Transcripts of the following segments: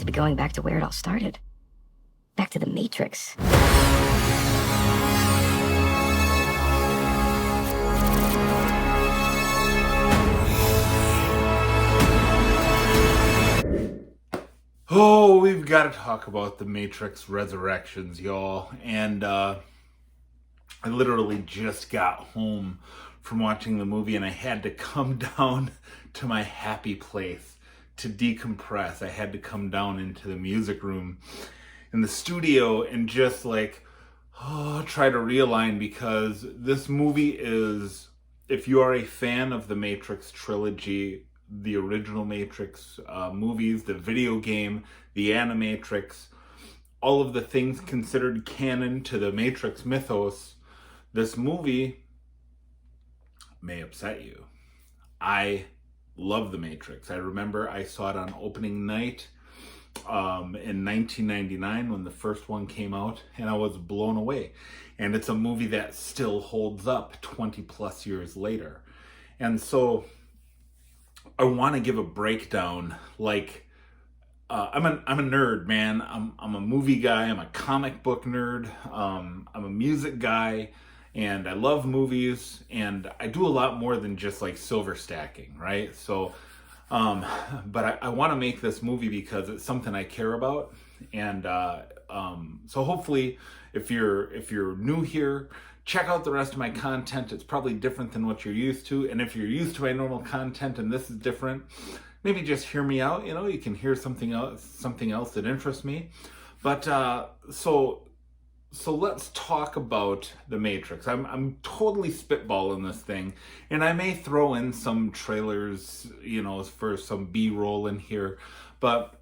to be going back to where it all started. Back to the Matrix. Oh, we've got to talk about the Matrix Resurrections, y'all. And I literally just got home from watching the movie and I had to come down to my happy place to decompress. I had to come down into the music room in the studio and just try to realign, because this movie is, if you are a fan of the Matrix trilogy, the original Matrix movies, the video game, the Animatrix, all of the things considered canon to the Matrix mythos, this movie may upset you. I love the Matrix. I remember I saw it on opening night in 1999 when the first one came out, and I was blown away. And it's a movie that still holds up 20 plus years later. And so I want to give a breakdown. I'm a nerd, man. I'm a movie guy. I'm a comic book nerd. I'm a music guy, and I love movies. And I do a lot more than just silver stacking, right? So, but I want to make this movie because it's something I care about. And so hopefully, if you're new here, check out the rest of my content. It's probably different than what you're used to. And if you're used to my normal content and this is different, maybe just hear me out. You can hear something else that interests me. But so let's talk about the Matrix. I'm totally spitballing this thing, and I may throw in some trailers, for some B-roll in here. But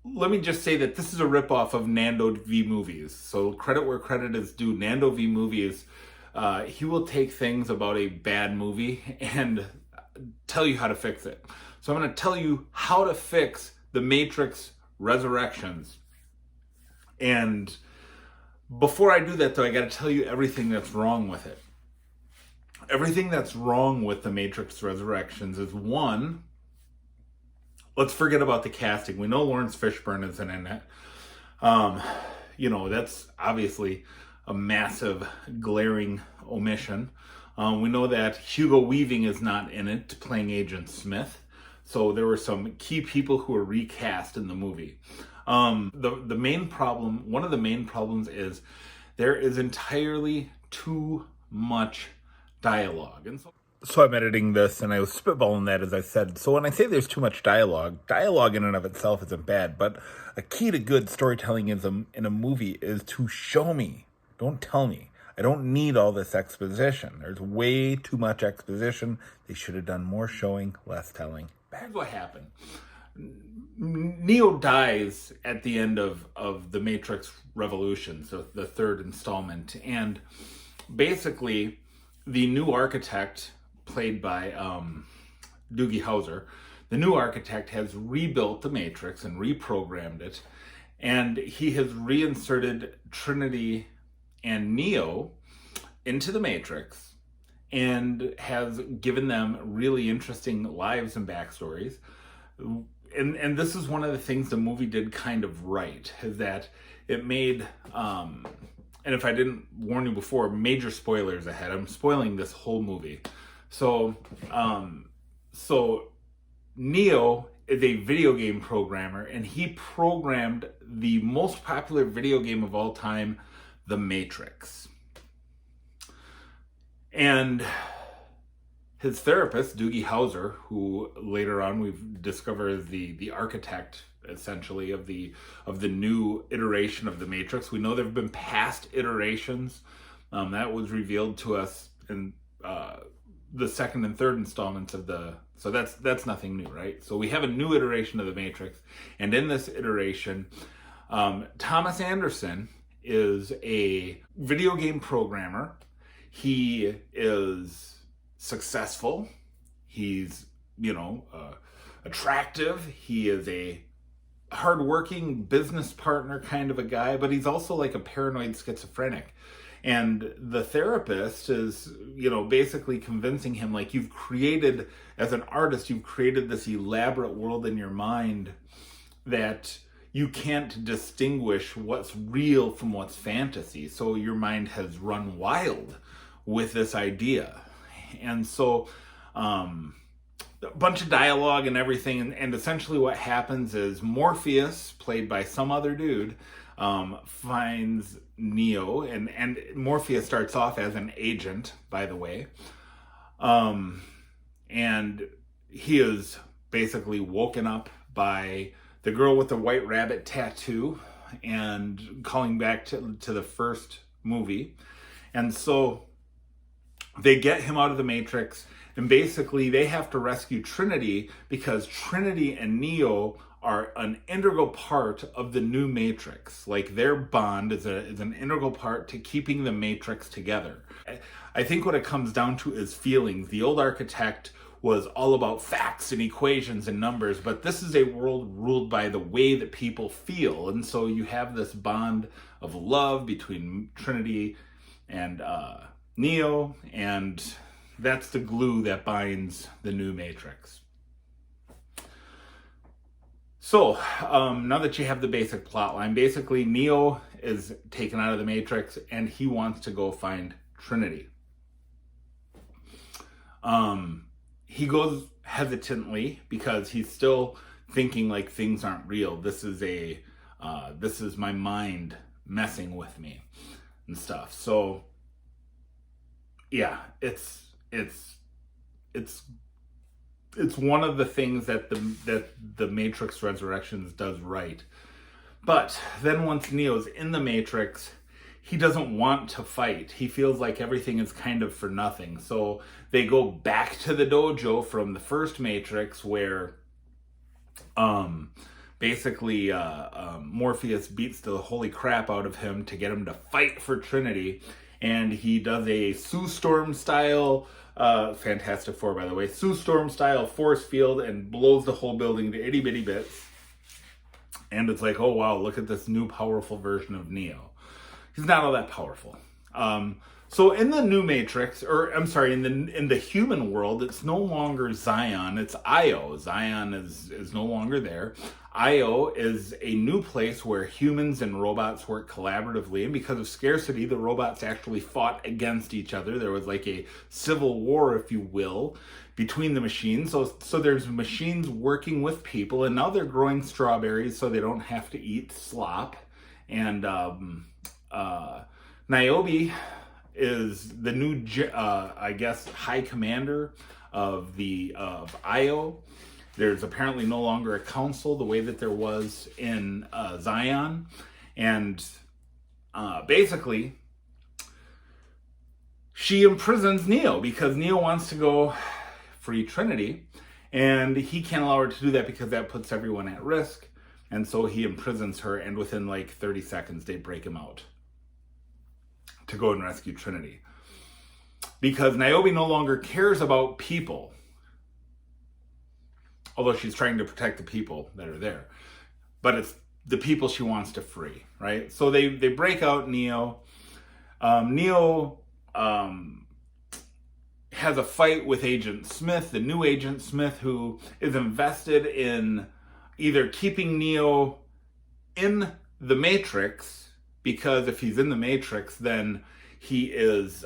let me just say that this is a ripoff of Nando v. Movies. So credit where credit is due. Nando v. Movies, he will take things about a bad movie and tell you how to fix it. So I'm going to tell you how to fix the Matrix Resurrections. And before I do that, though, I got to tell you everything that's wrong with it. Everything that's wrong with the Matrix Resurrections is, one, let's forget about the casting. We know Lawrence Fishburne isn't in it. That's obviously a massive, glaring omission. We know that Hugo Weaving is not in it, playing Agent Smith. So there were some key people who were recast in the movie. The main problem, one of the main problems, is there is entirely too much dialogue. And so I'm editing this, and I was spitballing that, as I said. So when I say there's too much dialogue in and of itself isn't bad, but a key to good storytelling in a movie is to show me, don't tell me. I don't need all this exposition. There's way too much exposition. They should have done more showing, less telling. Here's what happened. Neo dies at the end of the Matrix Revolutions, so the third installment. And basically, the new architect, played by Doogie Howser, the new architect has rebuilt the Matrix and reprogrammed it. And he has reinserted Trinity and Neo into the Matrix and has given them really interesting lives and backstories. And this is one of the things the movie did kind of right, is that it made, and if I didn't warn you before, major spoilers ahead. I'm spoiling this whole movie. So Neo is a video game programmer, and he programmed the most popular video game of all time, The Matrix. And his therapist, Doogie Howser, who later on we've discovered is the architect, essentially, of the new iteration of the Matrix. We know there have been past iterations. That was revealed to us in the second and third installments of the. So that's nothing new, right? So we have a new iteration of the Matrix, and in this iteration, Thomas Anderson is a video game programmer. He is successful. He's, attractive. He is a hardworking business partner kind of a guy, but he's also like a paranoid schizophrenic. And the therapist is, basically convincing him, like, you've created, as an artist, you've created this elaborate world in your mind that you can't distinguish what's real from what's fantasy. So your mind has run wild with this idea. And so, a bunch of dialogue and everything. And essentially what happens is Morpheus, played by some other dude, finds Neo, and Morpheus starts off as an agent, by the way. And he is basically woken up by the girl with the white rabbit tattoo, and calling back to the first movie. And so they get him out of the Matrix, and basically they have to rescue Trinity, because Trinity and Neo are an integral part of the new Matrix. Like, their bond is an integral part to keeping the Matrix together. I think what it comes down to is feelings. The old architect was all about facts and equations and numbers, but this is a world ruled by the way that people feel. And so you have this bond of love between Trinity and Neo, and that's the glue that binds the new Matrix. So, now that you have the basic plot line, basically Neo is taken out of the Matrix and he wants to go find Trinity. He goes hesitantly because he's still thinking like things aren't real. This is my mind messing with me and stuff. So yeah, it's one of the things that the Matrix Resurrections does right. But then once Neo's in the Matrix, he doesn't want to fight. He feels like everything is kind of for nothing. So they go back to the dojo from the first Matrix, where basically Morpheus beats the holy crap out of him to get him to fight for Trinity. And he does a Sue Storm style, Fantastic Four, by the way, Sue Storm style force field, and blows the whole building to itty bitty bits. And it's like, oh wow, look at this new powerful version of Neo. He's not all that powerful. So in the new Matrix, or I'm sorry, in the human world, it's no longer Zion, it's Io. Zion is no longer there. Io is a new place where humans and robots work collaboratively, and because of scarcity, the robots actually fought against each other. There was like a civil war, if you will, between the machines. So there's machines working with people, and now they're growing strawberries so they don't have to eat slop. And Niobe is the new, I guess, high commander of Io. There's apparently no longer a council the way that there was in Zion. And basically, she imprisons Neo because Neo wants to go free Trinity. And he can't allow her to do that because that puts everyone at risk. And so he imprisons her, and within like 30 seconds, they break him out to go and rescue Trinity. Because Niobe no longer cares about people. Although she's trying to protect the people that are there. But it's the people she wants to free, right? So they break out Neo. Neo has a fight with Agent Smith, the new Agent Smith, who is invested in either keeping Neo in the Matrix, because if he's in the Matrix, then he is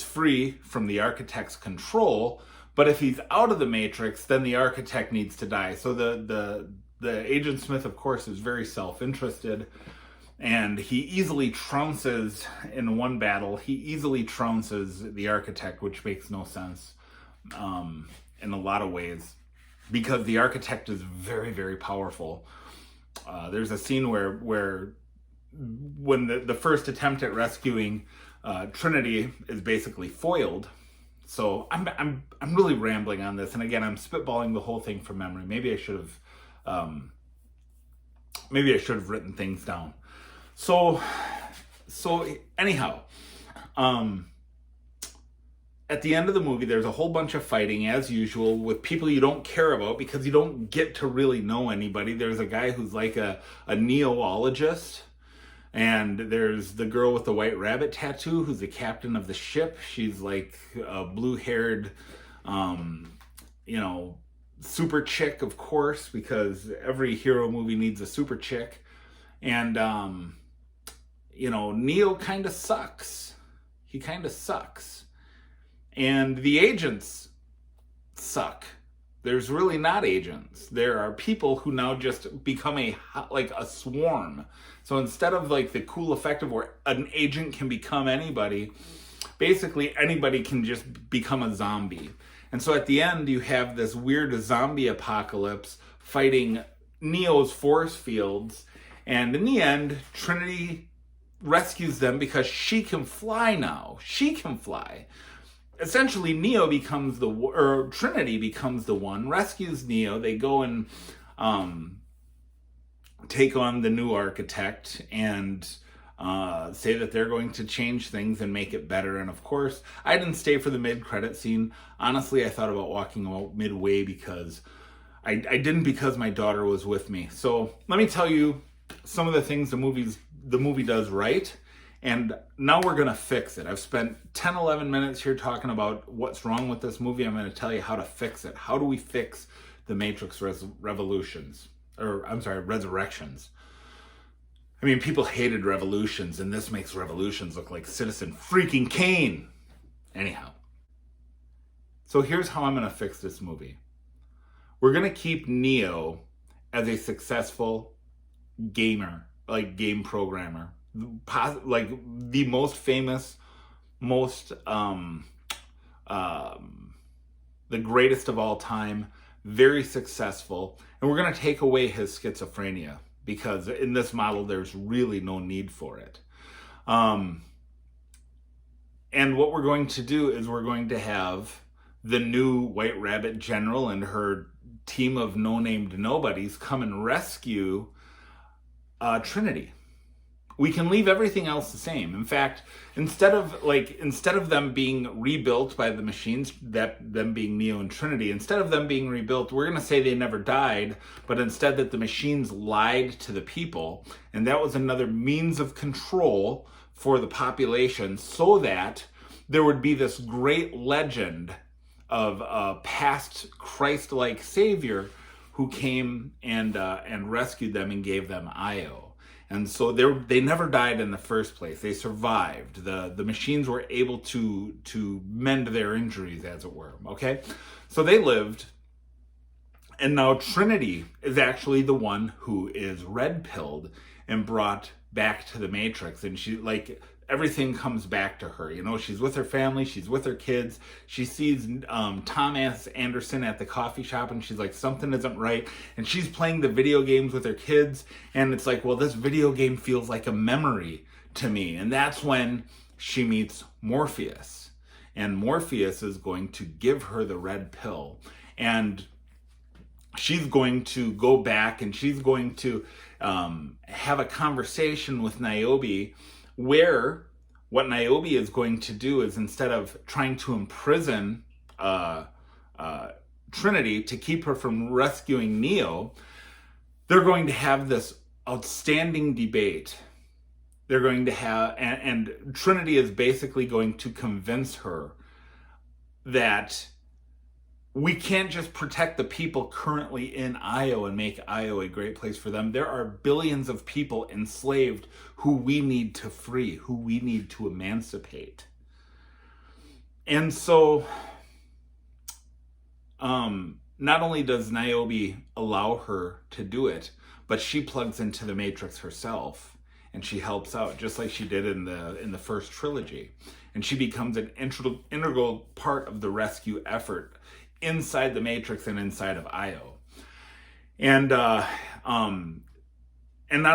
free from the Architect's control. But if he's out of the Matrix, then the Architect needs to die. So the Agent Smith, of course, is very self-interested, and he easily trounces in one battle. He easily trounces the Architect, which makes no sense in a lot of ways, because the Architect is very, very powerful. There's a scene where when the first attempt at rescuing Trinity is basically foiled. So I'm really rambling on this, and again, I'm spitballing the whole thing from memory. Maybe I should have written things down. So anyhow, at the end of the movie, there's a whole bunch of fighting, as usual, with people you don't care about because you don't get to really know anybody. There's a guy who's like a neologist, And there's the girl with the white rabbit tattoo who's the captain of the ship. She's like a blue-haired, you know, super chick, of course, because every hero movie needs a super chick. And, you know, Neo kind of sucks. He kind of sucks. And the agents suck. There's really not agents. There are people who now just become a swarm. So instead of like the cool effect of where an agent can become anybody, basically anybody can just become a zombie. And so at the end you have this weird zombie apocalypse fighting Neo's force fields. And in the end, Trinity rescues them because she can fly now. She can fly. Essentially, Trinity becomes the one, rescues Neo. They go and take on the new architect and say that they're going to change things and make it better. And of course, I didn't stay for the mid-credit scene. Honestly, I thought about walking out midway because I didn't, because my daughter was with me. So let me tell you some of the things the movie does right. And now we're going to fix it. I've spent 10, 11 minutes here talking about what's wrong with this movie. I'm going to tell you how to fix it. How do we fix the Matrix Resurrections? I mean, people hated Revolutions, and this makes Revolutions look like Citizen freaking Kane. Anyhow. So here's how I'm going to fix this movie. We're going to keep Neo as a successful gamer, like game programmer. Like the most famous, the greatest of all time, very successful. And we're going to take away his schizophrenia because in this model, there's really no need for it. And what we're going to do is we're going to have the new White Rabbit General and her team of no-named nobodies come and rescue Trinity. We can leave everything else the same. In fact, instead of them being rebuilt by the machines, them being Neo and Trinity, instead of them being rebuilt, we're going to say they never died, but instead that the machines lied to the people, and that was another means of control for the population so that there would be this great legend of a past Christ-like savior who came and rescued them and gave them Io. And so they never died in the first place. They survived. The machines were able to mend their injuries, as it were. Okay? So they lived. And now Trinity is actually the one who is red-pilled and brought back to the Matrix. And she, like, everything comes back to her. You know, she's with her family, she's with her kids. She sees Thomas Anderson at the coffee shop, and she's like, something isn't right. And she's playing the video games with her kids, and it's like, well, this video game feels like a memory to me. And that's when she meets Morpheus. And Morpheus is going to give her the red pill. And she's going to go back, and she's going to have a conversation with Niobe, where what Niobe is going to do is, instead of trying to imprison Trinity to keep her from rescuing Neo, they're going to have this outstanding debate. They're going to have, and Trinity is basically going to convince her that we can't just protect the people currently in Io and make Io a great place for them. There are billions of people enslaved who we need to free, who we need to emancipate. And so, not only does Niobe allow her to do it, but she plugs into the Matrix herself, and she helps out, just like she did in the first trilogy. And she becomes an integral part of the rescue effort inside the Matrix and inside of Io. And not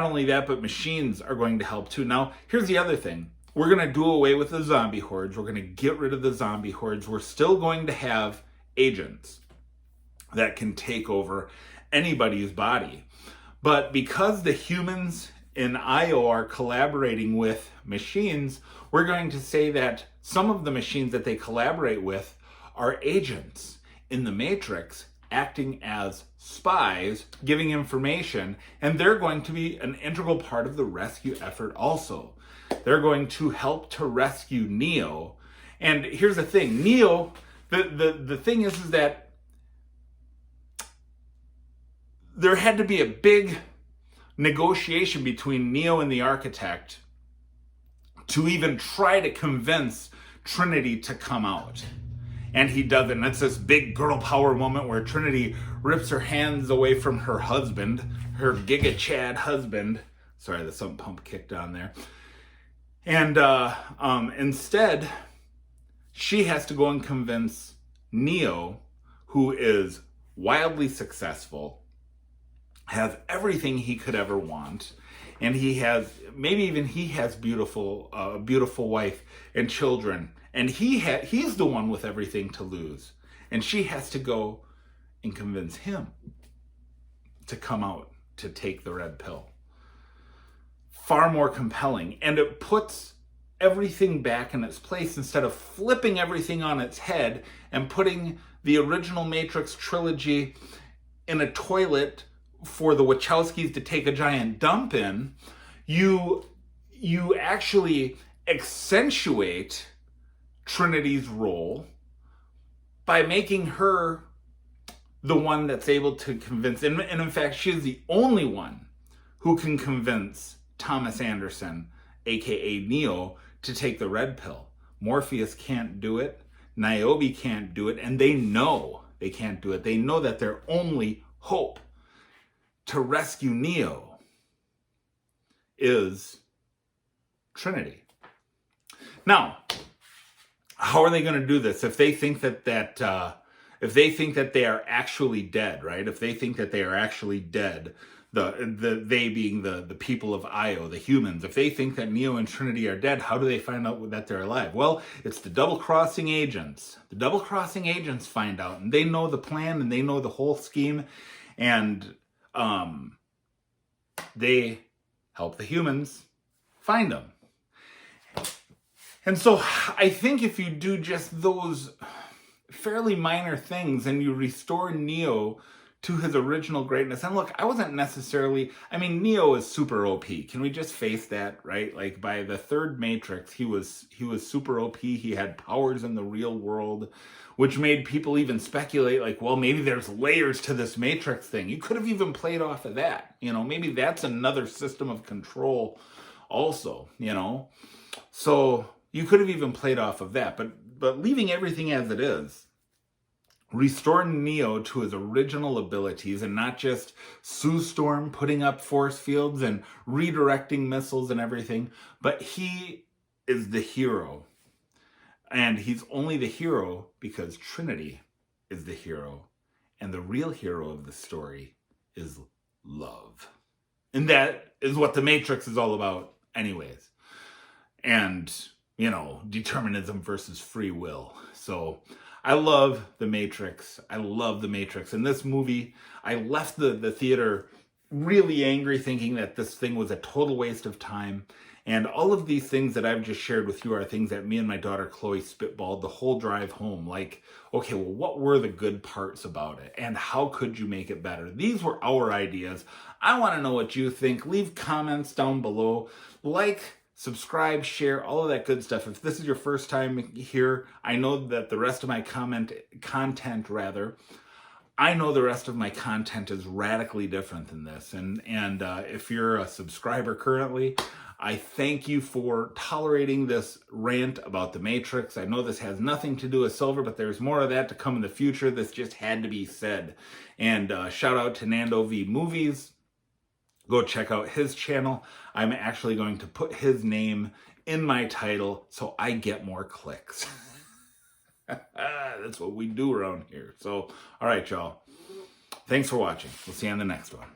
only that, but machines are going to help too. Now, here's the other thing. We're going to do away with the zombie hordes. We're going to get rid of the zombie hordes. We're still going to have agents that can take over anybody's body. But because the humans in Io are collaborating with machines, we're going to say that some of the machines that they collaborate with are agents in the Matrix acting as spies, giving information, and they're going to be an integral part of the rescue effort also. They're going to help to rescue Neo. And here's the thing, Neo, the thing is that there had to be a big negotiation between Neo and the architect to even try to convince Trinity to come out. And he doesn't. And it's this big girl power moment where Trinity rips her hands away from her husband, her Giga Chad husband. Sorry, the sump pump kicked on there. And instead, she has to go and convince Neo, who is wildly successful, has everything he could ever want, and he has, maybe even he has beautiful wife and children, and he's the one with everything to lose, and she has to go and convince him to come out to take the red pill. Far more compelling, and it puts everything back in its place instead of flipping everything on its head and putting the original Matrix trilogy in a toilet for the Wachowskis to take a giant dump in. You actually accentuate Trinity's role by making her the one that's able to convince, and in fact, she is the only one who can convince Thomas Anderson, aka Neo, to take the red pill. Morpheus can't do it, Niobe can't do it, and they know they can't do it. They know that their only hope to rescue Neo is Trinity. Now, how are they going to do this if they think if they think that they are actually dead, right? If they think that they are actually dead, they being the people of Io, the humans, if they think that Neo and Trinity are dead, how do they find out that they're alive? Well, it's the double-crossing agents. The double-crossing agents find out, and they know the plan, and they know the whole scheme, and they help the humans find them. And so I think if you do just those fairly minor things and you restore Neo to his original greatness, and look, I wasn't necessarily, I mean, Neo is super OP. Can we just face that, right? Like by the third Matrix, he was super OP. He had powers in the real world, which made people even speculate like, well, maybe there's layers to this Matrix thing. You could have even played off of that. You know, maybe that's another system of control also, you know? So you could have even played off of that, but leaving everything as it is, restoring Neo to his original abilities and not just Sue Storm putting up force fields and redirecting missiles and everything, but he is the hero. And he's only the hero because Trinity is the hero. And the real hero of the story is love. And that is what the Matrix is all about anyways. And, you know, determinism versus free will. So I love The Matrix. I love The Matrix. In this movie, I left the theater really angry, thinking that this thing was a total waste of time. And all of these things that I've just shared with you are things that me and my daughter Chloe spitballed the whole drive home. Like, okay, well, what were the good parts about it? And how could you make it better? These were our ideas. I want to know what you think. Leave comments down below. Like, subscribe, share, all of that good stuff. If this is your first time here, I know that the rest of my content, I know the rest of my content is radically different than this. And if you're a subscriber currently, I thank you for tolerating this rant about the Matrix. I know this has nothing to do with Silver, but there's more of that to come in the future. This just had to be said. And shout out to Nando V Movies. Go check out his channel. I'm actually going to put his name in my title so I get more clicks. That's what we do around here. So, all right, y'all. Thanks for watching. We'll see you on the next one.